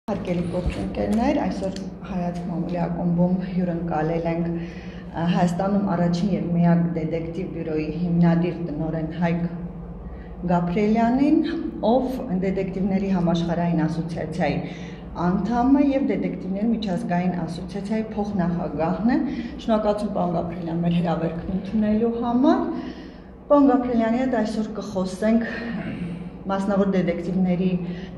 Հարգելի գործընկերներ, այսօր Հայաց մամուլի ակումբում հյուրընկալել ենք Հայաստանում առաջին եւ միակ դետեկտիվ բյուրոյի հիմնադիր տնօրեն Հայկ Գաբրիելյանին, ով դետեկտիվների համաշխարհային ասոցիացիայի անդամ է եւ դետեկտիվների միջազգային ասոցիացիայի փոխնախագահն է։ Շնորհակալություն պարոն Գաբրիելյան մեր հրավերքն ընդունելու համար։ Պարոն Գաբրիելյանի հետ այսօր կխոսենք մասնավոր դետեկտիվների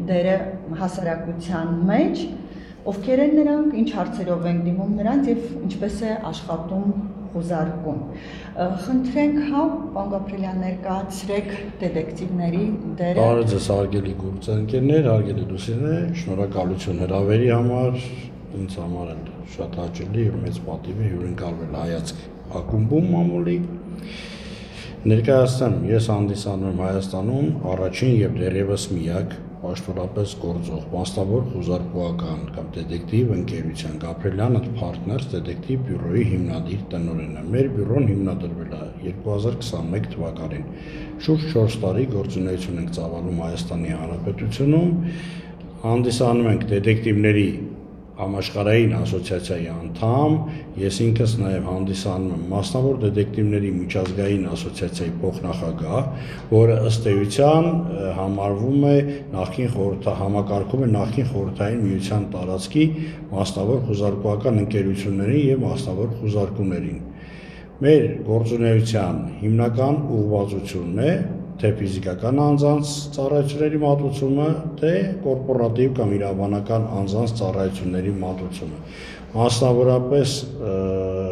դերը հասարակության մեջ, ովքեր են նրանք, ինչ հարցերով են դիմում նրանց եւ ինչպես է աշխատում խոզարկում։ Խնդրենք, պարոն Գաբրիելյան, ներկայացրեք դետեկտիվների դերը։ Բարև ձեզ հարգելի գործընկերներ, հարգելի լուսիններ, շնորհակալություն հրավերի համար, ինձ համար էլ շատ հաճելի եւ մեծ պատիվ է հյուրընկալվել Հայաց ակումբում մամուլի։ Ներկայացնեմ, ես հանդիսանում եմ Հայաստանում առաջին եւ դեռևս միակ պաշտոնապես գործող մասնավոր խոզարկողական կամ դետեկտիվ ընկերության Գաբրիելյան & Partners դետեկտիվ բյուրոյի հիմնադիր տնօրենը։ Մեր բյուրոն հիմնադրվել է 2021 թվականին։ Շուրջ 4 տարի գործունեություն ենք ծավալում Հայաստանի Հանրապետությունում։ Հանդիսանում ենք դետեկտիվների համաշխարհային ասոցիացիայի անդամ, ես ինքս նաև հանդիսանում եմ մասնավոր դետեկտիվների միջազգային ասոցիացիայի փոխնախագահ, որը ըստ էության համարվում է համակարգում է նախկին խորհրդային միության տարածքի մասնավոր խոզարկողական ընկերություններին եւ մասնավոր խոզարկումներին։ Մեր գործունեության հիմնական ուղղվածությունն է թե ֆիզիկական անձանց ծառայությունների մատուցումը, թե կորպորատիվ կամ իրավաբանական անձանց ծառայությունների մատուցումը։ Մասնավորապես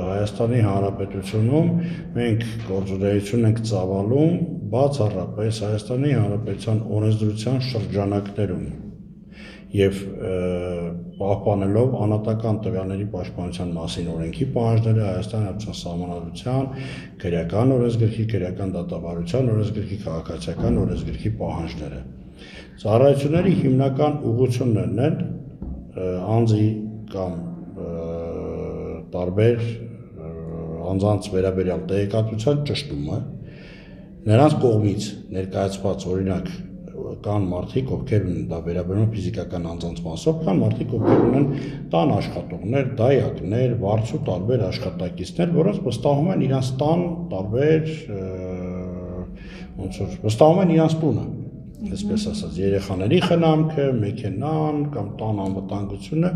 Հայաստանի Հանրապետությունում մենք գործունեություն ենք ծավալում բացառապես Հայաստանի Հանրապետության օրենսդրության շրջանակներում եւ պահպանելով անհատական տվյալների պաշտպանության մասին օրենքի պահանջները, Հայաստանի Հանրապետության Սահմանադրության, քրեական օրենսգրքի, քրեական դատավարության օրենսգրքի, քաղաքացիական օրենսգրքի պահանջները։ Ծառայությունների հիմնական ուղղություններն են անձի կամ տարբեր անձանց վերաբերյալ տեղեկատվության ճշտումը, նրանց կողմից ներկայացված օրինակ կան մարդիկ, ովքեր ունեն դա վերաբերում է ֆիզիկական անձանց մասով, կան մարդիկ, ովքեր ունեն տան աշխատողներ, դայակներ, վարձու տարբեր աշխատակիցներ, որոնց վստահում են իրենց տան տարբեր վստահում են իրենց տունը, այսպես ասած, երեխաների խնամքը, մեքենան կամ տան անվտանգությունը,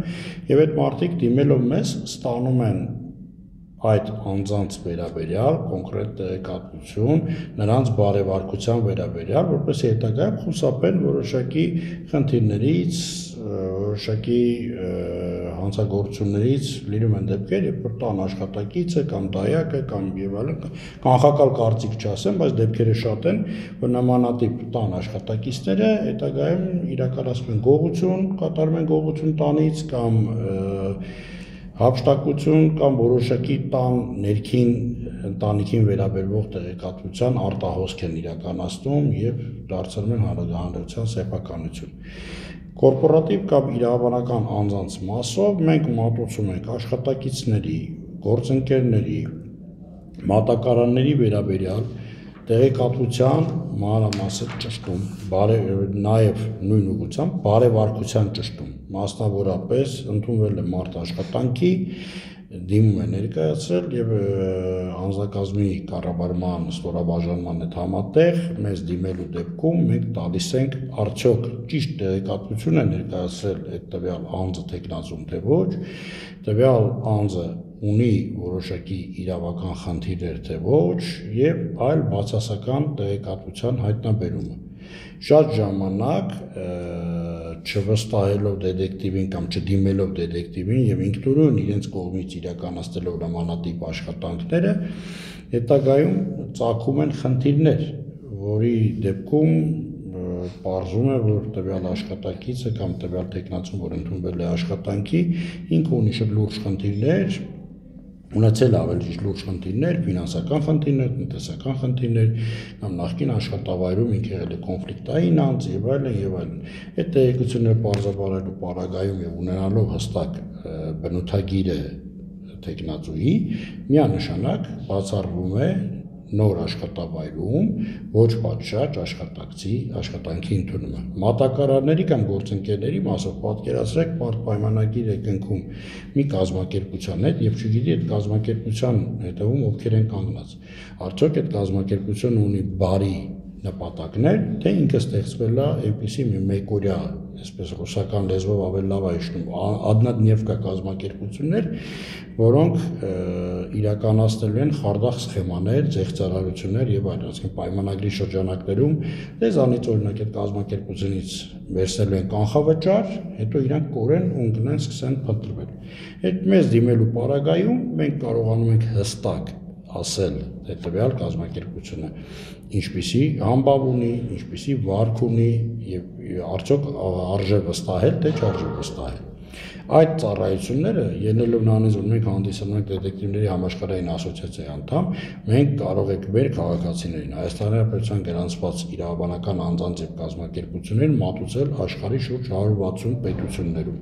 եւ այդ մարդիկ դիմելով մեզ ստանում են այդ անձանց վերաբերյալ կոնկրետ տեղեկատվություն, նրանց բարևարկության վերաբերյալ, որպեսզի հետագայում խուսափեն որոշակի խնդիրներից, որոշակի հանցագործություններից լինում են դեպքեր, երբ որ տան աշխատակիցը կամ դայակը կամ եւ այլն կանխակալ կարծիք չասեմ, բայց դեպքերը շատ են, որ նմանատիպ տան աշխատակիցները հետագայում իրականացնում են գողություն, կատարում են գողություն տանից կամ հափշտակություն կամ որոշակի տան ներքին ընտանիքին վերաբերող տեղեկատվության արտահոսք են իրականացնում եւ դարձնում են հանրության սեփականություն։ Կորպորատիվ կամ իրավաբանական անձանց մասով մենք մատուցում ենք աշխատակիցների, գործընկերների, մատակարանների վերաբերյալ տեղեկատվության մանրամասն ճշտում, նաև նույն ուղղությամբ բարևարկության ճշտում, մասնավորապես ընդունվել է մարդ աշխատանքի, դիմում է ներկայացրել եւ անձնակազմի կառավարման ստորաբաժանման հետ համատեղ մեզ դիմելու դեպքում մենք տալիս ենք արդյոք ճիշտ տեղեկատվություն է ներկայացրել այդ տվյալ անձը թեկնածուն թե ոչ, տվյալ անձը ունի որոշակի իրավական խնդիրներ թե ոչ եւ այլ բացասական տեղեկատվության հայտնաբերումը։ Շատ ժամանակ չվստահելով դետեկտիվին կամ չդիմելով դետեկտիվին եւ ինքնուրույն իրենց կողմից իրականացնելով նմանատիպ աշխատանքները, հետագայում ծագում են խնդիրներ, որի դեպքում պարզում է, որ տվյալ աշխատակիցը կամ տվյալ տեխնացուն, որ ընդունվել է աշխատանքի, ինքը ունի շատ լուրջ խնդիրներ, ունեցել ավելի ճիշտ լուրջ խնդիրներ, ֆինանսական խնդիրներ, տնտեսական խնդիրներ, կամ նախկին աշխատավայրում ինքը եղել է կոնֆլիկտային անձ եւ այլն եւ այլն։ Այդ տեղեկությունները պարզաբանելու պարագայում եւ ունենալով հստակ բնութագիրը տեխնացուի, միանշանակ բացառվում է նոր աշխատավայրում ոչ պատշաճ աշխատանքի ընդունումը։ Մատակարարների կամ գործընկերների մասով պատկերացրեք պայմանագիր է կնքում մի կազմակերպության հետ եւ չգիտի այդ կազմակերպության հետևում ովքեր են կանգնած։ Արդյոք այդ կազմակերպությունը ունի բարի նպատակներ, թե ինքը ստեղծվել է այնպիսի մի մեկօրյա, այսպես ռուսական լեզվով ավելի լավ է հիշում, однодневка կազմակերպություններ, որոնք իրականացնելու են խարդախ սխեմաներ, ձեղծարարություններ եւ այլն, այսինքն պայմանագրի շրջանակներում դեզանից օրինակ այդ կազմակերպությունից վերցնելու են կանխավճար, հետո իրանք կորեն ու ընկնեն սկսեն փնտրվել։ Այդ մեզ դիմելու պարագայում մենք կարողանում ենք հստակ ասել թե տվյալ կազմակերպությունը ինչպիսի համբավ ունի, ինչպիսի վարկ ունի եւ արդյոք արժե վստահել, թե չարժե վստահել։ Այդ ծառայությունները ելնելով նրանից, որ մենք հանդիսանում ենք դետեկտիվների համաշխարհային ասոցիացիայի անդամ, մենք կարող ենք մեր քաղաքացիներին Հայաստանի Հանրապետության գրանցված իրավաբանական անձանց եւ կազմակերպություններին մատուցել աշխարհի շուրջ 160 պետություններում։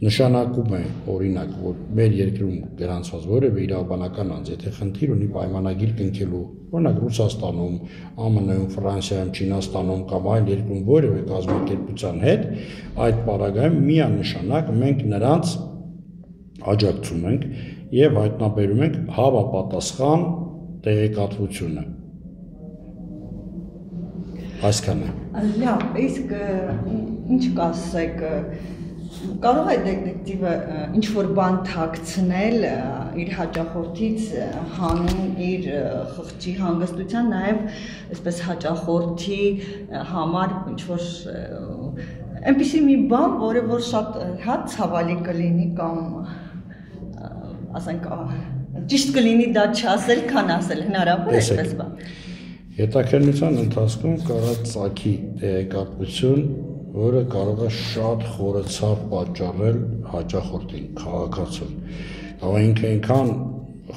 Նշանակում է օրինակ, որ մեր երկրում գրանցված որևէ իրավաբանական անձ, եթե խնդիր ունի պայմանագիր կնքելու, օրինակ Ռուսաստանում, ԱՄՆ-ում, Ֆրանսիայում, Չինաստանում կամ այլ երկրում որևէ կազմակերպության հետ, այդ պարագայում միանշանակ մենք նրանց աջակցում ենք եւ հայտնաբերում ենք հավապատասխան տեղեկատվությունը։ Այսքանը։ Լավ, իսկ ինչ կասեք, կարող է դետեկտիվը ինչ-որ բան թաքցնել իր հաճախորդից հանուն իր խղճի հանգստության, նաև այսպես հաճախորդի համար ինչ-որ այնպիսի մի բան, որը որ շատ ցավալի կլինի կամ ասենք ճիշտ կլինի դա չասել, քան ասել, հնարավոր է այսպես բան։ Հետաքննության ընթացքում կարա ծագի տեղեկատվություն, որը կարող է շատ խորացավ պատճառել հաճախորդին, քաղաքացուն։ Կարող է ինքը այնքան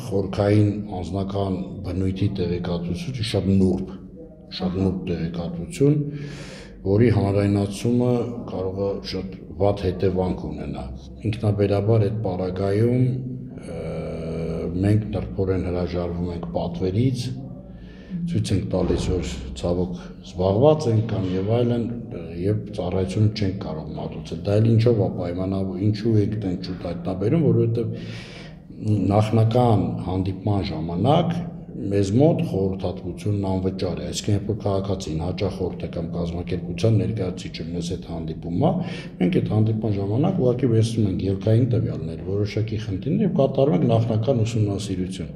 խորքային անձնական բնույթի տեղեկատվություն, շատ նուրբ տեղեկատվություն, որի հանրայնացումը կարող է շատ վատ հետևանք ունենա։ Ինքնաբերաբար այդ պարագայում մենք նրբորեն հրաժարվում ենք պատվերից, ցույց ենք տալիս, որ ցավոք զբաղված ենք կամ եւ այլն եւ ծառայությունը չենք կարող մատուցել։ Դա էլ ինչով է պայմանավոր, ինչու եք տենչուտ հայտնաբերում, որովհետեւ նախնական հանդիպման ժամանակ մեզ մոտ խորհրդատվությունն անվճար է, այսինքն երբ որ քաղաքացին, հաճախորդը կամ կազմակերպության ներկայացուցիչը մեզ հետ հանդիպում է, մենք այդ հանդիպման ժամանակ ուղղակի վերցնում ենք ելքային տվյալներ, որոշակի խնդիրներ եւ կատարում ենք նախնական ուսումնասիրություն։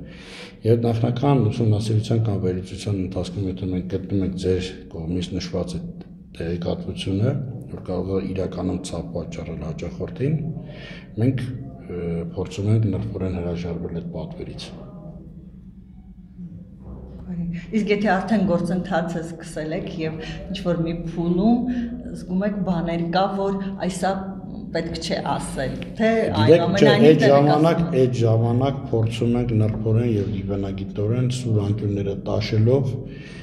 Եվ նախնական ուսումնասիրության կամ վերլուծության ընթացքում եթե մենք գտնում ենք ձեր կողմից նշված այդ տեղեկատվությունը, որ կարող է իրականում ցավ պատճառել հաճախորդին, մենք փորձում ենք նրբորեն հրաժարվել այդ պատվերից։ Իսկ եթե արդեն գործընթացը սկսել եք եւ ինչ-որ մի փուլում զգում եք բաներ կա, որ այսա պետք չէ ասել, թե այնուամենայնիվ այդ ժամանակ փորձում ենք նրբորեն եւ դիվանագիտորեն սուր անկյունները տաշելով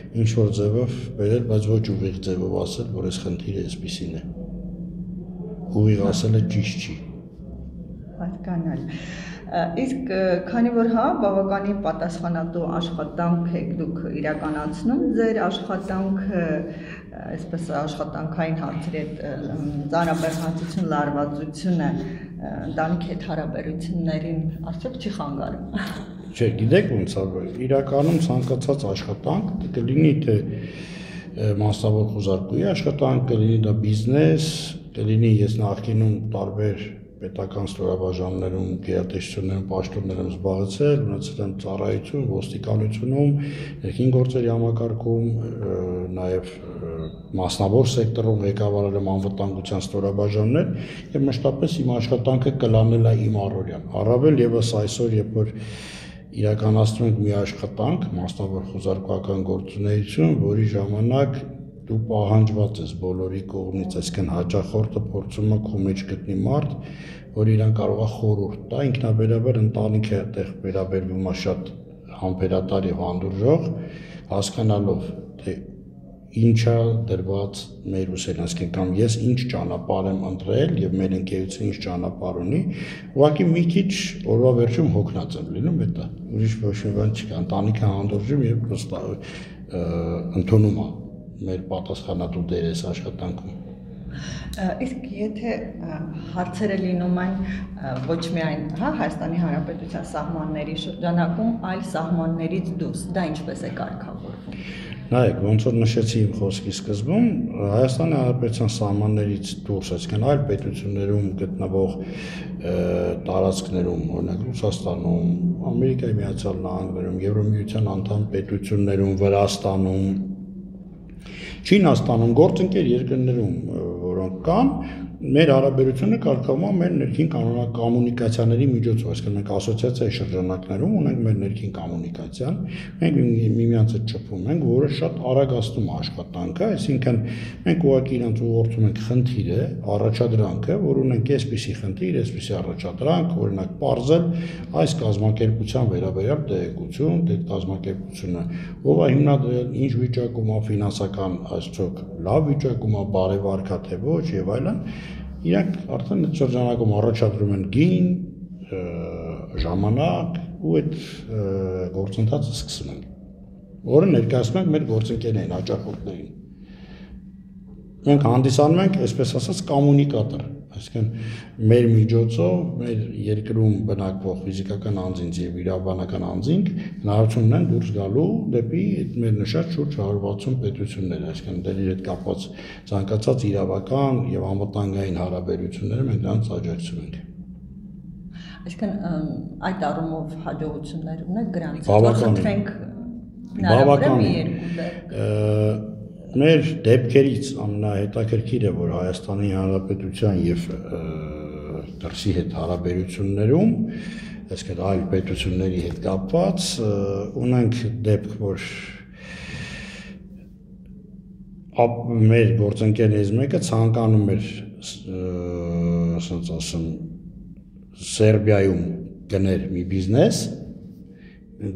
ինչ-որ ձևով բերել, բայց ոչ ուղիղ ձևով ասել, որ այս խնդիրը այսպեսին է։ Ուղիղ ասելը ճիշտ չի։ Պատկանալ։ Իսկ քանի որ բավականին պատասխանատու աշխատանք եք դուք իրականացնում, ձեր աշխատանքը, այսպես աշխատանքային հարցերի հետ ծանրաբեռնվածություն, լարվածությունը ընտանիքի հետ հարաբերություններին արդյոք չի խանգարում։ Չէ, գիտեք ոնց է, իրականում ցանկացած աշխատանք կլինի թե մասնավոր խոզարկուի աշխատանք, կլինի դա բիզնես, կլինի ես նախկինում տարբեր պետական ստորաբաժանումներում, գերատեսչություններում, պաշտոններում զբաղեցել, ունեցել եմ ծառայություն, ոստիկանությունում, ներքին գործերի համակարգում, նաև մասնավոր սեկտորում ղեկավարել եմ անվտանգության ստորաբաժանումներ եւ մշտապես իմ աշխատանքը կլանել է իմ առօրյան։ Առավել եւս այսօր, երբ որ իրականացնում ենք մի աշխատանք, մասնավոր խոզարկողական գործունեություն, որի ժամանակ դու պահանջված ես բոլորի կողմից, այսինքն հաճախորդը փորձում է քո մեջ գտնի մարդ, որ իրան կարող է խորհուրդ տա, ինքնաբերաբար ընտանիքը այդտեղ վերաբերվում է շատ համբերատար եւ հանդուրժող, հասկանալով թե ինչա դրված մեր ուսումնասիրության կամ ես ինչ ճանապարհ եմ ընտրել եւ մեր ընկերությունը ինչ ճանապարհ ունի, ուղղակի մի քիչ օրվա վերջում հոգնած եմ լինում, դա ուրիշ ոչ մի բան չկա, ընտանիքը հանդուրժում եւ ընդունում է մեր պատասխանատու դերը այս աշխատանքում։ Իսկ եթե հարցերը լինում են ոչ միայն Հայաստանի Հանրապետության սահմանների շրջանակում, այլ սահմաններից դուրս, դա ինչպես է կարգավորվում։ Նայեք, ոնց որ նշեցի իմ խոսքի սկզբում, Հայաստանի Հանրապետության սահմաններից դուրս, այսինքն այլ պետություններում գտնվող տարածքներում, օրինակ Ռուսաստանում, Ամերիկայի Միացյալ Նահանգներում, Եվրոմիության անդամ պետություններում, Վրաստանում, Չինաստանում, գործընկեր երկրներում, որոնք կան, մեր հարաբերությունը կարգավորվում է մեր ներքին կոմունիկացիաների միջոցով, այսինքն մենք ասոցիացիայի շրջանակներում ունենք մեր ներքին կոմունիկացիան, մենք միմյանց հետ շփվում ենք, որը շատ արագացնում է աշխատանքը, այսինքն մենք ուղղակի իրանց ուղղորդում ենք խնդիրը, առաջադրանքը, որ ունենք այսպիսի խնդիր, այսպիսի առաջադրանք, օրինակ բարձել այս կազմակերպության վերաբերյալ տեղեկություն, այդ կազմակերպությունը ով է հիմնադրել, ինչ վիճակում է ֆինանսական այսօք լավ վիճակում է, բարեվարք է թե ոչ եւ այլն, իրանք արդեն այդ շրջանակում առաջադրում են գին, ժամանակ ու այդ գործընթացը սկսում են, որը ներկայացնում ենք մեր գործընկերներին, հաճախորդներին։ Մենք հանդիսանում ենք, այսպես ասած, կոմունիկատոր, այսինքն մեր միջոցով, մեր երկրում բնակվող ֆիզիկական անձինք եւ իրավաբանական անձինք հնարավորություն ունեն դուրս գալու դեպի մեր նշած շուրջ 160 պետություններ, այսինքն դերի հետ կապված ցանկացած իրավական եւ անվտանգային հարաբերությունները մենք դրանց աջակցում ենք։ Այսինքն այդ առումով հաջողություններ ունեք գրանցել, բավականին։ Մեր դեպքերից ամենահետաքրքիրը, որ Հայաստանի Հանրապետության եւ դրսի հետ հարաբերություններում, այսինքն այլ պետությունների հետ կապված, ունենք դեպք, որ մեր գործընկերներից մեկը ցանկանում էր, ասած ասեմ, Սերբիայում գներ մի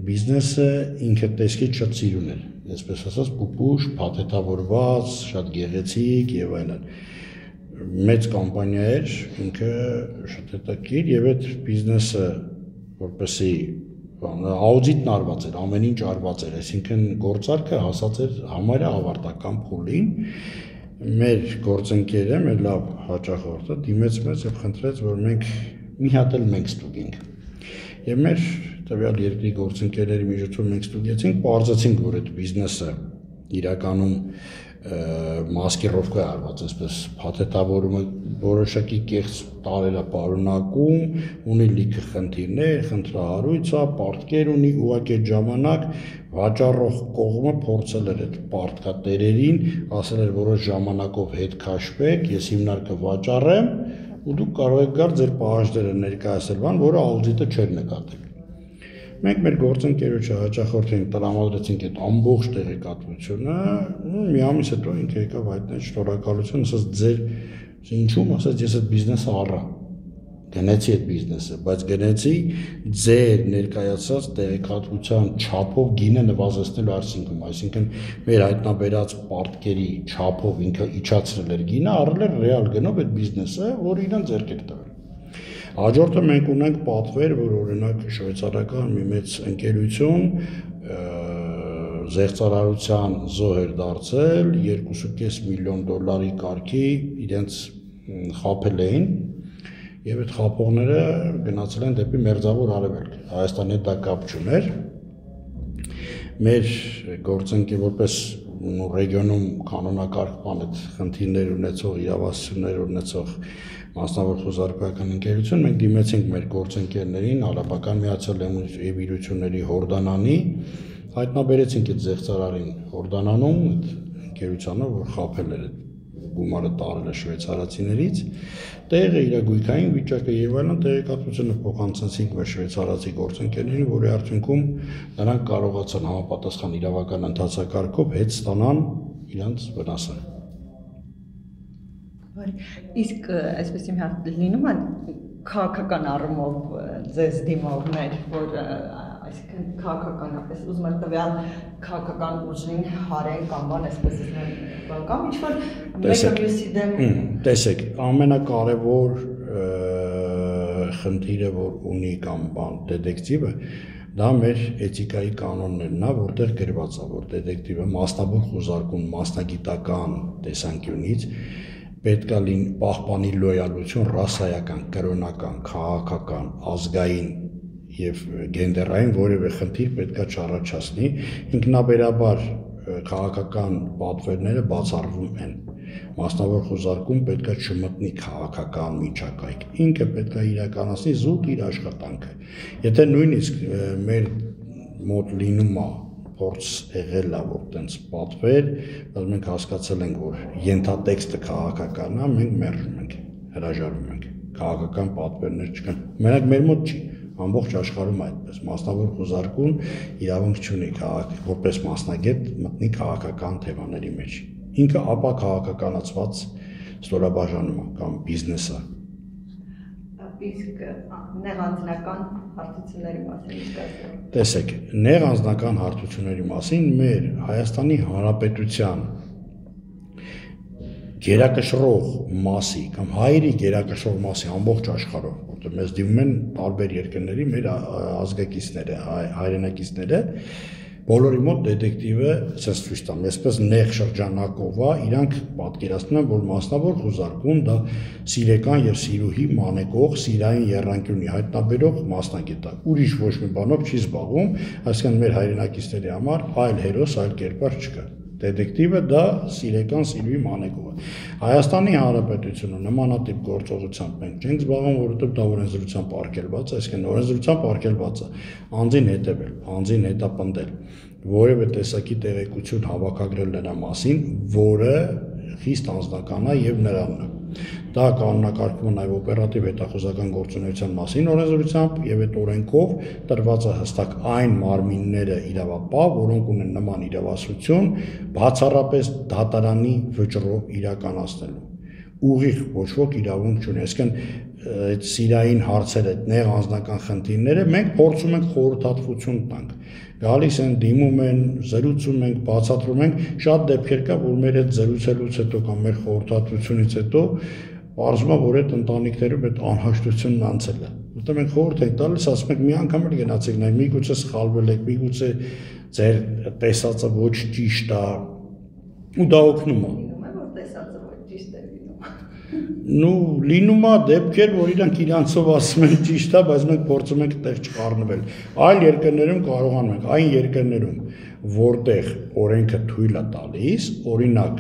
բիզնեսը ինքը տեսքից շատ սիրուն էր, այսպես ասած պուպուշ, փաթեթավորված, շատ գեղեցիկ եւ այլն։ Մեծ կոմպանիա էր, ինքը շատ հետաքրքիր եւ այդ բիզնեսը որպեսի աուդիտն արված էր, ամեն ինչ արված էր, այսինքն գործարքը հասած էր համարյա ավարտական փուլին։ Մեր գործընկերը, մեր լավ հաճախորդը դիմեց մեզ եւ խնդրեց, որ մենք մի հատ էլ մենք ստուգենք։ Եվ մեր տվյալ երկրի գործընկերների միջոցով մենք ստուգեցինք, պարզեցինք, որ այդ բիզնեսը իրականում մասկիրովկա արված, այսպես փաթեթավորումը որոշակի կեղծ տարեր է պարունակում, ունի լիքը խնդիրներ, խնդրահարույց է, պարտքեր ունի, ուղղակի այդ ժամանակ վաճառող կողմը փորձել էր այդ պարտքատերերին, ասել էր որոշ ժամանակով հետ քաշվեք, ես հիմնարկը վաճառեմ, ու դուք կարող եք գալ ձեր պահանջները ներկայացնել, բան, որը աուդիտը չէր նկատել։ Մենք մեր գործընկերոջը հաճախորդին տրամադրեցինք այդ ամբողջ տեղեկատվությունը, մի ամիս հետո ինքը եկավ հայտնեց շնորհակալություն, ասաց ձեր ինչու՞մ, ասաց ես այդ բիզնեսը առա, գնեցի այդ բիզնեսը, բայց գնեցի ձեր ներկայացած տեղեկատվության չափով գինը նվազեցնելու արդյունքում, այսինքն մեր հայտնաբերած պարտքերի չափով ինքը իջացրել էր գինը, առել էր ռեալ գնով այդ բիզնեսը, որը իրան ձեռք էր տվել։ Հաջորդը մենք ունենք պատվեր, որ օրինակ շվեյցարական մի մեծ ընկերություն զեղծարարության զոհ էր դարձել, $2.5 միլիոն կարգի իրենց խաբել էին, եւ այդ խաբողները գնացել են դեպի Մերձավոր Արևելք, Հայաստանի հետ դա կապ չուներ։ Մեր գործընկեր որպես ռեգիոնում կանոնակարգման այդ խնդիրներ ունեցող, իրավասություններ ունեցող մասնավոր խոզարկական ընկերություն, մենք դիմեցինք մեր գործընկերներին, Արաբական Միացյալ Էմիրությունների Հորդանանի, հայտնաբերեցինք այդ զեղծարարին Հորդանանում, այդ ընկերությանը, որ խաբել էր գումարը տարել է շվեյցարացիներից, տեղը իր գույքային վիճակը եւ այլն տեղեկատվությունը փոխանցեցինք մեր շվեյցարացի գործընկերներին, որի արդյունքում նրանք կարողացան համապատասխան իրավական ընթացակարգով հետ ստանան իրանց վնասը։ Իսկ այսպես իմ հարցը լինում է քաղաքական առումով ձեզ դիմողներ, որ այսինքն քաղաքականապես ուզում եք տվյալ քաղաքական ուժին հարեն կամ բան այսպես կամ ինչ-որ մեկը մյուսի դեմ տեսեք, ամենակարևոր խնդիրը, որ ունի կամ բան դետեկտիվը, դա մեր էթիկայի կանոններն է, որտեղ գրված է, որ դետեկտիվը մասնավոր խուզարկում մասնագիտական տեսանկյունից պետք է պահպանի լոյալություն ռասայական, կրոնական, քաղաքական, ազգային եւ գենդերային որևէ խնդիր պետք է չառաջացնի, ինքնաբերաբար քաղաքական պատվերները բացառվում են։ Մասնավոր խուզարկում պետք է չմտնի քաղաքական միջակայք, ինքը պետք է իրականացնի զուտ իր աշխատանքը։ Եթե նույնիսկ մեր մոտ լինում է փորձ եղել է, որ տենց պատվեր, բայց մենք հասկացել ենք, որ ենթատեքստը քաղաքական է, մենք մերժում ենք, հրաժարվում ենք, քաղաքական պատվերներ չկան, մենակ մեր մոտ չի, ամբողջ աշխարհում այդպես, մասնավոր խուզարկում իրավունք չունի որպես մասնագետ մտնի քաղաքական թեմաների մեջ, ինքը ապա քաղաքականացված ստորաբաժանում է կամ բիզնեսը։ Իսկ նեղանձնական հարթությունների մասին իսկացել։ Տեսեք, նեղանձնական հարթությունների մասին մեր Հայաստանի Հանրապետության գերակշռող մասի կամ հայերի գերակշռող մասի ամբողջ աշխարհով, որտեղ մեզ դիմում են տարբեր երկրների մեր ազգակիցները, հայրենակիցները, բոլորի մոտ դետեկտիվը ցույց տամ, այսպես նեղ շրջանակով է, իրանք պատկերացնում են, որ մասնավոր խուզարկում դա սիրեկան եւ սիրուհի մանեկող, սիրային եռանկյունի հայտնաբերող մասնագետ է, ուրիշ ոչ մի բանով չի զբաղվում, այսինքն մեր հայրենակիցների համար այլ հերոս, այլ կերպար չկա։ Դետեկտիվը դա սիրեկան սիրուհի մանեկող է։ Հայաստանի Հանրապետությունը նմանատիպ գործողությամբ մենք չենք զբաղվում, որովհետեւ դա օրենսդրությամբ արգելված է, այսինքն օրենսդրությամբ արգելված է անձին հետևել, անձին հետապնդել, որևէ տեսակի տեղեկություն հավաքագրել նրա մասին, որը խիստ անձնական է եւ նրանն է։ Դա կանոնակարգվում է նաեւ օպերատիվ հետախուզական գործունեության մասին օրենսդրությամբ եւ այդ օրենքով տրված է հստակ այն մարմինները իրավապահ, որոնք ունեն նման իրավասություն, բացառապես դատարանի վճռով իրականացնելու։ Ուղիղ ոչ ոք իրավունք չունի, այսինքն այդ սիրային հարցերը, այդ նեղ անձնական խնդիրները մենք փորձում ենք խորհրդատվություն տանք։ Գալիս են, դիմում են, զրուցում ենք, բացատրում ենք, շատ դեպքեր կա, որ մեր այդ զրուցելուց հետո կամ մեր խորհրդատվությունից հետո պարզվում է, որ այդ ընտանիքներում այդ անհաշտությունն անցել է։ Որտեղ մենք խորհուրդ ենք տալիս, ասում ենք մի անգամ էլ գնացեք նայ, միգուցե սխալվել եք, միգուցե ձեր տեսածը ոչ ճիշտ է, ու դա օգնում է։ Որ տեսածը ոչ ճիշտ է լինում։ Նու լինում է դեպքեր, որ իրանք իրանցով ասում են ճիշտ է, բայց մենք փորձում ենք այդտեղ չխառնվել։ Այլ երկրներում կարողանում ենք, այն երկրներում, որտեղ օրենքը թույլ է տալիս, օրինակ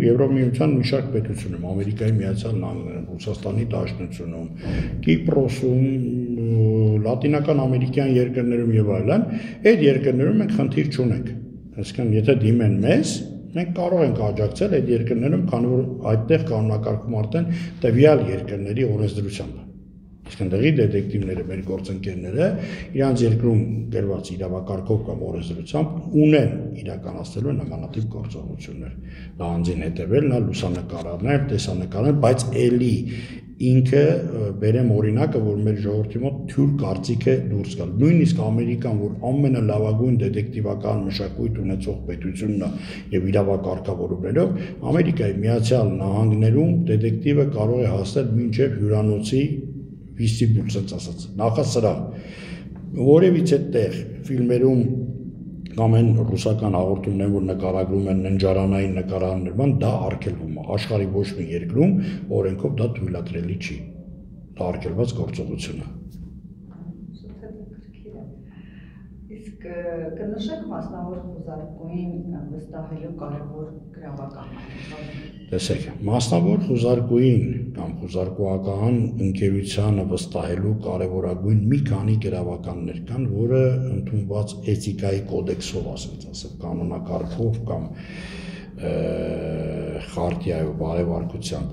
Եվրոմիության մի շարք պետությունում, Ամերիկայի Միացյալ Նահանգներում, Ռուսաստանի Դաշնությունում, Կիպրոսում, Լատինական ամերիկյան երկրներում եւ այլն, այդ երկրներում մենք խնդիր չունենք։ Այսինքն, եթե դիմեն մեզ, մենք կարող ենք աջակցել այդ երկրներում, քանի որ այդտեղ կանոնակարգում արդեն տվյալ երկրների օրենսդրությամբ։ Այսինքն դեղի դետեկտիվները, մեր գործընկերները իրանց երկրում գրված իրավակարգով կամ օրենսդրությամբ ունեն իրականացնելու նմանատիպ գործողություններ։ Դա անձին հետևելն է, լուսանկարներ, տեսանկարներ, բայց էլի ինքը բերեմ օրինակը, որ մեր ժողովրդի մոտ թյուր կարծիք է դուրս գալ։ Նույնիսկ Ամերիկան, որ ամենալավագույն դետեկտիվական մշակույթ ունեցող պետությունն է եւ իրավակարգավորումներով, Ամերիկայի Միացյալ Նահանգներում դետեկտիվը կարող է հասնել մինչև հյուրանոցի վիստիբյուլ, ասած ասած, նախասրահ, որևիցե տեղ ֆիլմերում կամ են ռուսական հաղորդումներ, որ նկարագրում են ննջարանային նկարաններ, դա արգելվում է, աշխարհի ոչ մի երկրում օրենքով դա թույլատրելի չի, դա արգելված գործողություն է։ Իսկ կնշեք մասնավոր խուզարկուին վստահելու կարևոր գրավականներ։ Տեսեք, մասնավոր խուզարկուին կամ խուզարկողական ընկերությանը վստահելու կարևորագույն մի քանի գրավականներ կան, որը ընդունված էթիկայի կոդեքսով, ասած, կանոնակարգով կամ խարտիայով, բարեվարկությամբ։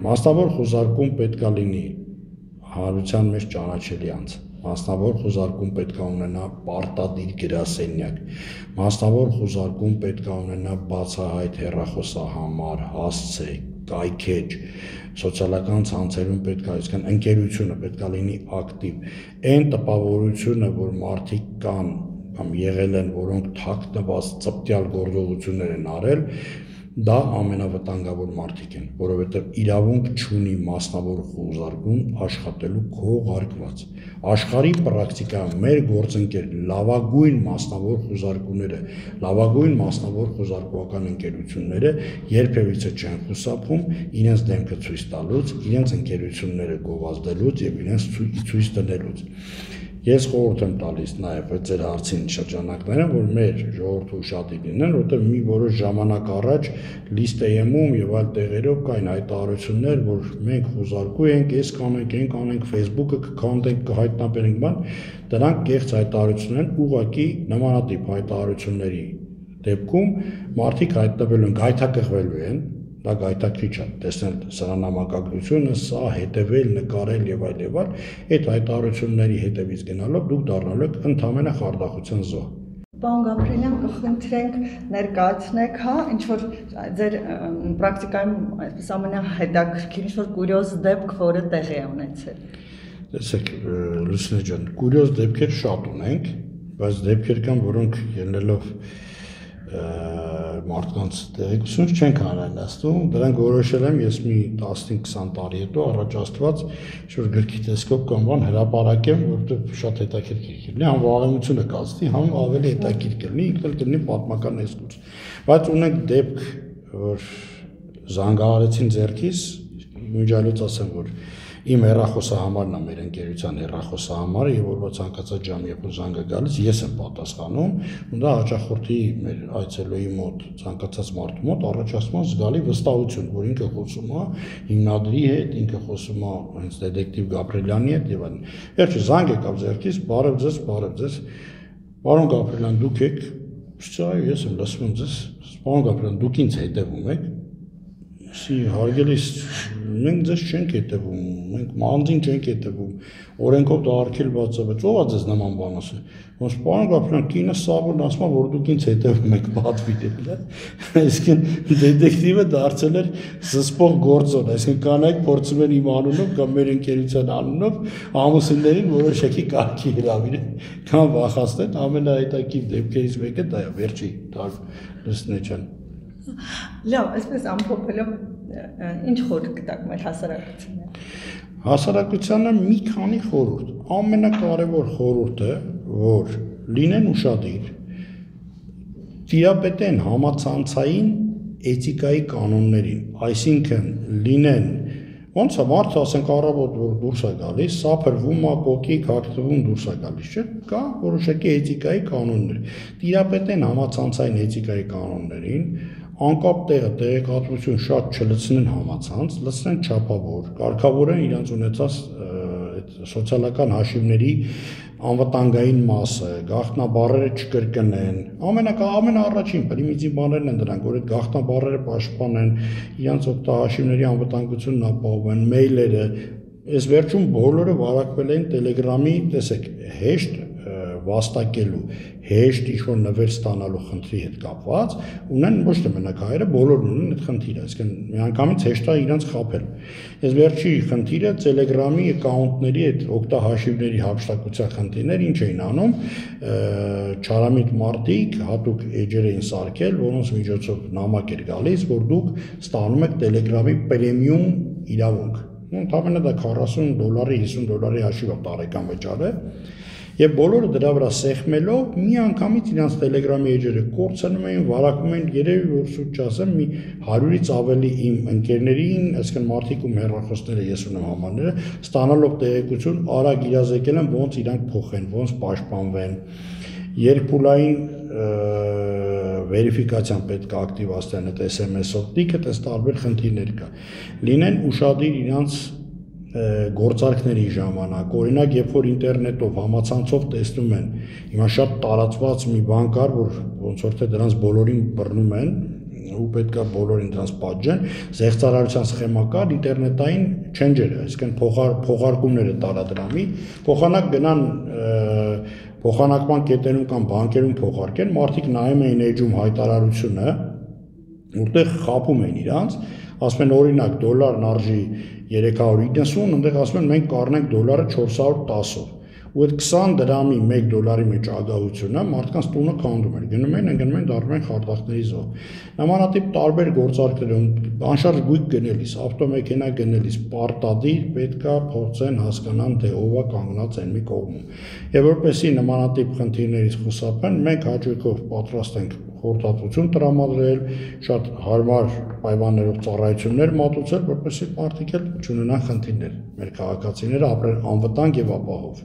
Մասնավոր խուզարկում պետք է լինի հանրության մեջ ճանաչելի անձ։ Մասնավոր խուզարկում պետք է ունենա պարտադիր գրասենյակ, մասնավոր խուզարկում պետք է ունենա բացահայտ հեռախոսահամար, հասցե, կայքեջ, սոցիալական ցանցերում պետք է, այսինքն ընկերությունը պետք է լինի ակտիվ, այն տպավորությունը, որ մարդիկ կան կամ եղել են, որոնք թաքնված ծպտյալ գործողություններ են արել, դա ամենավտանգավոր մարդիկ են, որովհետև իրավունք չունի մասնավոր խոզարկում աշխատելու քողարկված։ Աշխարհի պրակտիկայում մեր գործընկեր լավագույն մասնավոր խոզարկումները, լավագույն մասնավոր խոզարկողական ընկերությունները երբևիցե չեն խուսափում իրենց դեմքը ցույց տալուց, իրենց ընկերությունները գովազդելուց եւ իրենց ցույց տնելուց։ Ես խորհուրդ եմ տալիս նաև ձեր հարցին շրջանակները, որ մեր ժողովուրդը ուշադիր լինեն, որովհետև մի որոշ ժամանակ առաջ լիստեյում եւ այլ տեղերով կային հայտարարություններ, որ մենք խոզարկու ենք, այս կանենք, Facebook-ը կքանդենք, կհայտնաբերենք բան, դրանք կեղծ հայտարարություններ են, ուղղակի նմանատիպ հայտարարությունների դեպքում մարդիկ հայտնվելու են, գայթակղվելու են, դա գայթակղիչ է, տեսնել սրանամակագրությունը, սա հետևել, նկարել եւ այլ, այդ հայտարարությունների հետևից գնալով դուք դառնալու եք ընդհանրապես խարդախության զոհ։ Պարոն Գաբրելյան, կխնդրենք ներկայացնեք, հա, ինչ որ ձեր պրակտիկայում այսպես ամենահետաքրքիր ինչ որ կուրիոզ դեպք, որը տեղի է ունեցել։ Տեսեք, Լուսինե ջան, կուրիոզ դեպքեր շատ ունենք, բայց դեպքեր կան, որոնք ելնելով մարդկանց տեղեկությունից չենք անհանգստում, դրանք որոշել եմ ես մի 15-20 տարի հետո առաջ Աստված ինչ-որ գրքի տեսքով կամ բան հրապարակեմ, որովհետև շատ հետաքրքիր կլինի, համ վաղեմությունը կացնի, համ ավելի հետաքրքիր կլինի, ինքն էլ կլինի պատմական էսկուրս։ Բայց ունենք դեպք, որ զանգահարեցին ձեռքիս, միջալուց ասեմ, որ իմ հեռախոսահամարն է մեր ընկերության հեռախոսահամարը եւ որ ցանկացած ժամ երբ զանգը գալիս ես եմ պատասխանում ու դա հաճախորդի մեր այցելուի մոտ ցանկացած մարդու մոտ առաջացնում է զգալի վստահություն որ ինքը խոսում է հիմնադրի հետ ինքը խոսում է հենց դետեկտիվ Գաբրելյանի հետ եւ այլն վերջը զանգ եկավ ձեռքից բարև ձեզ պարոն Գաբրելյան դուք եք այո ես եմ լսում ձեզ պարոն Գաբրելյան դուք ինձ հետևում եք հարգելիս մենք ձեզ չենք հետևում, մենք մանձին չենք հետևում, օրենքով դա արգելված է, բայց ով է ձեզ նման բան ասել։ Ոնց պարոն Գաբրելյան, կինս սավուրն ասում է, որ դուք ինձ հետևում եք պատվիրել, այսինքն դետեկտիվը դարձել էր զսպող գործոն, այսինքն կանայք փորձում են իմ անունով կամ մեր ընկերության անունով ամուսիններին որոշակի կարգի հրավիրել, կամ վախացնել, ամենահետաքրքիր դեպքերից մեկը դա է, վերջի Լուսինե ջան։ Լավ, այսպես ամփոփելով ինչ խորհուրդ կտաք մեր հասարակությանը։ Հասարակությանը մի քանի խորհուրդ։ Ամենակարևոր խորհուրդը, որ լինեն ուշադիր, տիրապետեն համացանցային էթիկայի կանոններին, այսինքն լինեն ոնց է մարդը ասենք առավոտ որ դուրս է գալիս, սա փրվում է, կոկիկ հագնվում դուրս է գալիս, չէ՞, կա որոշակի էթիկայի կանոններ։ Տիրապետեն համացանցային էթիկայի կանոններին, անկապ տեղը տեղեկատվություն շատ չլցնեն համացանց, լցնեն չափավոր, կարգավորեն իրենց ունեցած սոցիալական հաշիվների անվտանգային մասը, գաղտնաբառերը չկրկնեն, ամենաառաջին պրիմիտիվ բաներն են դրանք, որ այդ գաղտնաբառերը պաշտպանեն, իրենց օգտահաշիվների անվտանգությունն ապահովեն, մեյլերը, այս վերջում բոլորը վարակվել են Telegram-ի, տեսեք, հեշտ վաստակելու, հեշտ ինչ-որ նվեր ստանալու խնդրի հետ կապված, ունեն ոչ թե մենակ հայերը, բոլորն ունեն այդ խնդիրը, այսինքն միանգամից հեշտ է իրենց խաբել։ Այս վերջի խնդիրը Telegram-ի account-ների այդ օգտահաշիվների հափշտակության խնդիրներ ինչ էին անում, չարամիտ մարդիկ հատուկ էջեր էին սարքել, որոնց միջոցով նամակ էր գալիս, որ դուք ստանում եք Telegram-ի պրեմիում իրավունք։ Ընդհանրապես դա $40, $50 հաշիվ է տարեկան վճարը։ Եվ բոլորը դրա վրա սեղմելով միանգամից իրենց Telegram-ի էջերը կորցնում էին, վարակում էին, երևի որ սուտ չասեմ, մի 100-ից ավելի իմ ընկերներին, այսինքն մարդիկ ում հեռախոսները ես ունեմ համարները, ստանալով տեղեկություն, արագ իրազեկել են ոնց իրանք փոխեն, ոնց պաշտպանվեն։ Երկփուլային վերիֆիկացիան պետք է ակտիվացնեն այդ SMS-ով, դիքը տես տարբեր խնդիրներ կա։ Լինեն ուշադիր իրանց գործարքների ժամանակ, օրինակ, երբ որ ինտերնետով համացանցով տեսնում են, հիմա շատ տարածված մի բան կար, որ ոնց որ թե դրանց բոլորին բռնում են, ու պետք է բոլորին դրանց պատժեն, զեղծարարության սխեմա կար, ինտերնետային չենջերը, այսինքն փոխարկումները տարադրամի, փոխանակ գնան փոխանակման կետերում կամ բանկերում փոխարկեն, մարդիկ նայում էին էջում հայտարարությունը, որտեղ խաբում են իրանց, ասում են օրինակ դոլարն արժի 390, այնտեղ ասում են մենք կառնենք դոլարը 410-ով։ Ու այդ 20 դրամի 1 դոլարի մեջ ագահությունը մարդկանց տունը քանդում էր, գնում են դառնում են խարդախների զոհ։ Նմանատիպ տարբեր գործարքներում անշարժ գույք գնելիս, ավտոմեքենա գնելիս պարտադիր պետքա փորձեն հասկանան, թե ով է կանգնած այն մի կողմում։ Եվ որպեսզի նմանատիպ խնդիրներից խուսափեն, մենք հաճույքով պատրաստ ենք խորհրդատվություն տրամադրել, շատ հարմար պայմաններով ծառայություններ մատուցել, որպեսզի մարդիկ էլ չունենան խնդիրներ, մեր քաղաքացիները ապրեն անվտանգ եւ ապահով։